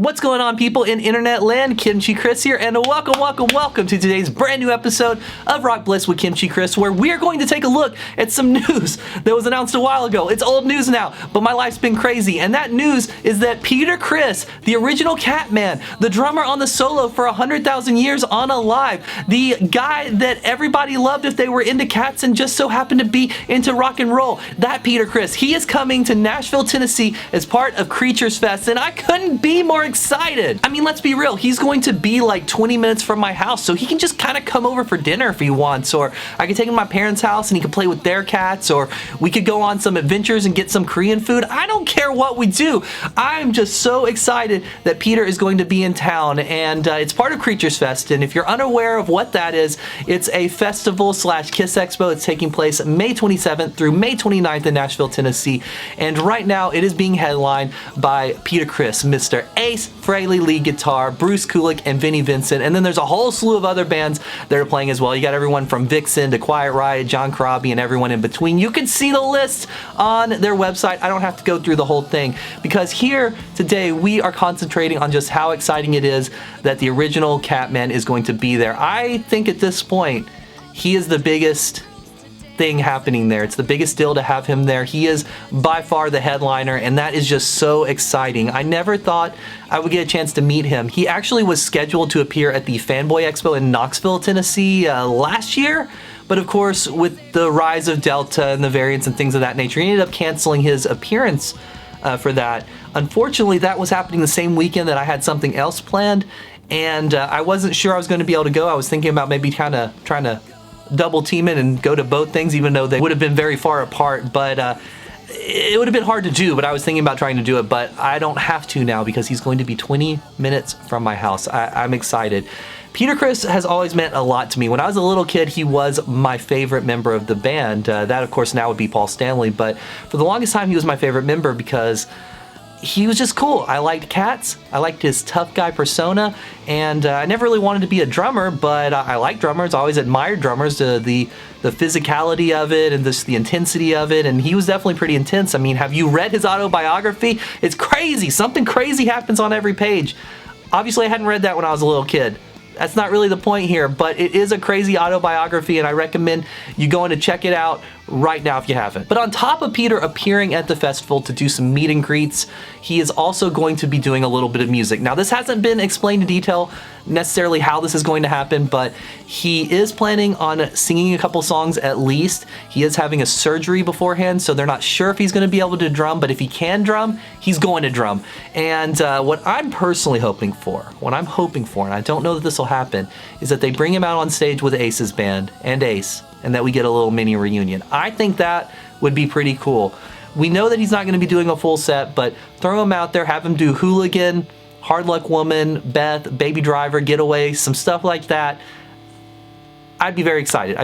What's going on, people in internet land? Kimchi Criss here, and welcome to today's brand new episode of Rock Bliss with Kimchi Criss, where we are going to take a look at some news that was announced a while ago. It's old news now, but my life's been crazy, and that news is that Peter Criss, the original Catman, the drummer on the solo for 100,000 Years on Alive, the guy that everybody loved if they were into cats and just so happened to be into rock and roll, that Peter Criss, he is coming to Nashville, Tennessee as part of Creatures Fest, and I couldn't be more excited. I mean, let's be real, he's going to be like 20 minutes from my house, so he can just kind of come over for dinner if he wants, or I can take him to my parents' house and he can play with their cats, or we could go on some adventures and get some Korean food. I don't care what we do. I'm just so excited that Peter is going to be in town, and it's part of Creatures Fest, and if you're unaware of what that is, it's a festival slash Kiss Expo. It's taking place May 27th through May 29th in Nashville, Tennessee, and right now it is being headlined by Peter Criss, Mr. Ace Frehley lead guitar, Bruce Kulick, and Vinnie Vincent, and then there's a whole slew of other bands that are playing as well. You got everyone from Vixen to Quiet Riot, John Corabi, and everyone in between. You can see the list on their website. I don't have to go through the whole thing because here today we are concentrating on just how exciting it is that the original Catman is going to be there. I think at this point he is the biggest thing happening there. It's the biggest deal to have him there. He is by far the headliner, and that is just so exciting. I never thought I would get a chance to meet him. He actually was scheduled to appear at the Fanboy Expo in Knoxville, Tennessee last year, but of course with the rise of Delta and the variants and things of that nature, he ended up canceling his appearance for that. Unfortunately, that was happening the same weekend that I had something else planned, and I wasn't sure I was going to be able to go. I was thinking about maybe kind of trying to double team it and go to both things, even though they would have been very far apart, but it would have been hard to do, but I was thinking about trying to do it, but I don't have to now because he's going to be 20 minutes from my house. I'm excited. Peter Criss has always meant a lot to me. When I was a little kid, he was my favorite member of the band. That, of course, now would be Paul Stanley, but for the longest time, he was my favorite member because he was just cool. I liked cats, I liked his tough guy persona, and I never really wanted to be a drummer, but I like drummers. I always admired drummers, the physicality of it and the intensity of it, and he was definitely pretty intense. I mean, have you read his autobiography? It's crazy. Something crazy happens on every page. Obviously, I hadn't read that when I was a little kid. That's not really the point here, but it is a crazy autobiography, and I recommend you going to check it out right now if you haven't. But on top of Peter appearing at the festival to do some meet and greets, he is also going to be doing a little bit of music. Now, this hasn't been explained in detail necessarily how this is going to happen, but he is planning on singing a couple songs at least. He is having a surgery beforehand, so they're not sure if he's going to be able to drum, but if he can drum, he's going to drum. And what I'm personally hoping for, and I don't know that this will happen, is that they bring him out on stage with Ace's band and Ace, and that we get a little mini reunion. I think that would be pretty cool. We know that he's not going to be doing a full set, but throw him out there, have him do Hooligan, Hard Luck Woman, Beth, Baby Driver, Getaway, some stuff like that. I'd be very excited.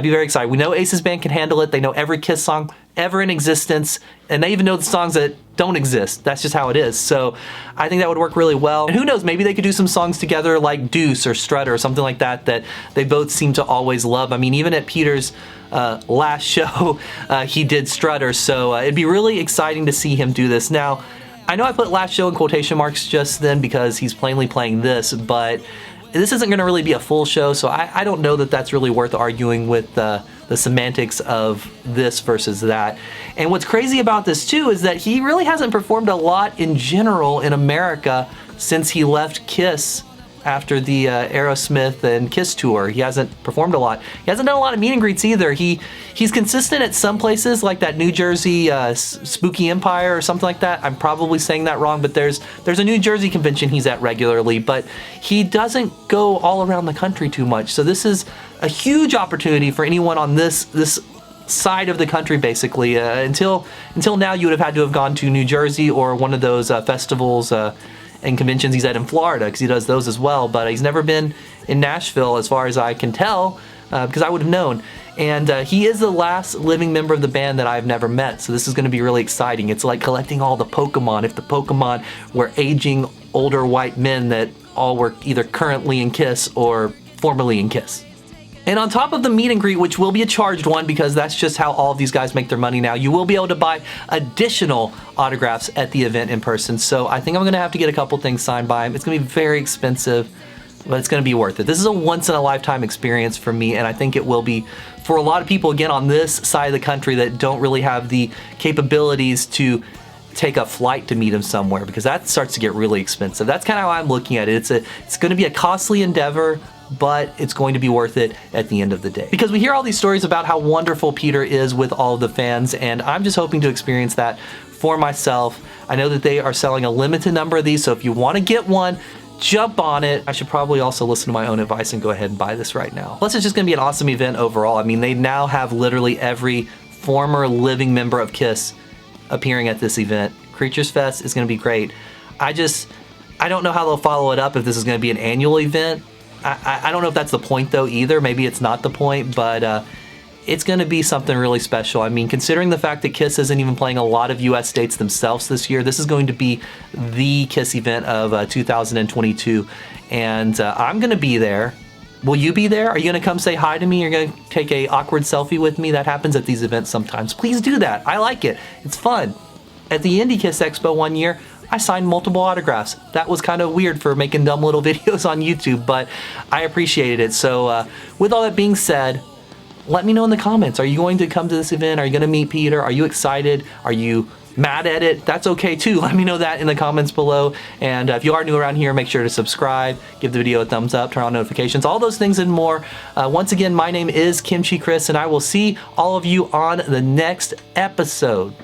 We know Ace's band can handle it. They know every Kiss song ever in existence, and they even know the songs that don't exist. That's just how it is. So I think that would work really well. And who knows, maybe they could do some songs together like Deuce or Strutter or something like that that they both seem to always love. I mean, even at Peter's last show, he did Strutter, so it'd be really exciting to see him do this. Now, I know I put last show in quotation marks just then because he's plainly playing this, but this isn't going to really be a full show, so I don't know that that's really worth arguing with the semantics of this versus that. And what's crazy about this too is that he really hasn't performed a lot in general in America since he left Kiss after the Aerosmith and Kiss tour. He hasn't performed a lot. He hasn't done a lot of meet and greets either. He's consistent at some places like that New Jersey Spooky Empire or something like that. I'm probably saying that wrong, but there's a New Jersey convention he's at regularly, but he doesn't go all around the country too much. So this is a huge opportunity for anyone on this side of the country, basically. Until now, you would have had to have gone to New Jersey or one of those festivals and conventions he's at in Florida, because he does those as well, but he's never been in Nashville as far as I can tell, because I would have known. And he is the last living member of the band that I've never met, so this is going to be really exciting. It's like collecting all the Pokemon, if the Pokemon were aging older white men that all were either currently in Kiss or formerly in Kiss. And on top of the meet and greet, which will be a charged one because that's just how all of these guys make their money now, you will be able to buy additional autographs at the event in person. So I think I'm gonna have to get a couple things signed by him. It's gonna be very expensive, but it's gonna be worth it. This is a once in a lifetime experience for me, and I think it will be for a lot of people, again, on this side of the country that don't really have the capabilities to take a flight to meet him somewhere, because that starts to get really expensive. That's kind of how I'm looking at it. It's gonna be a costly endeavor, but it's going to be worth it at the end of the day. Because we hear all these stories about how wonderful Peter is with all of the fans, and I'm just hoping to experience that for myself. I know that they are selling a limited number of these, so if you want to get one, jump on it. I should probably also listen to my own advice and go ahead and buy this right now. Plus, it's just gonna be an awesome event overall. I mean, they now have literally every former living member of Kiss appearing at this event. Creatures Fest is gonna be great. I don't know how they'll follow it up if this is gonna be an annual event. I don't know if that's the point though either. Maybe it's not the point, but it's gonna be something really special. I mean, considering the fact that Kiss isn't even playing a lot of US states themselves this year, this is going to be the Kiss event of 2022. And I'm gonna be there. Will you be there? Are you gonna come say hi to me? You're gonna take a awkward selfie with me? That happens at these events sometimes. Please do that. I like it. It's fun. At the Indie Kiss Expo one year, I signed multiple autographs. That was kind of weird for making dumb little videos on YouTube, but I appreciated it. So with all that being said, let me know in the comments. Are you going to come to this event? Are you gonna meet Peter? Are you excited? Are you mad at it? That's okay too. Let me know that in the comments below. And if you are new around here, make sure to subscribe, give the video a thumbs up, turn on notifications, all those things and more. Once again, my name is Kimchi Criss, and I will see all of you on the next episode.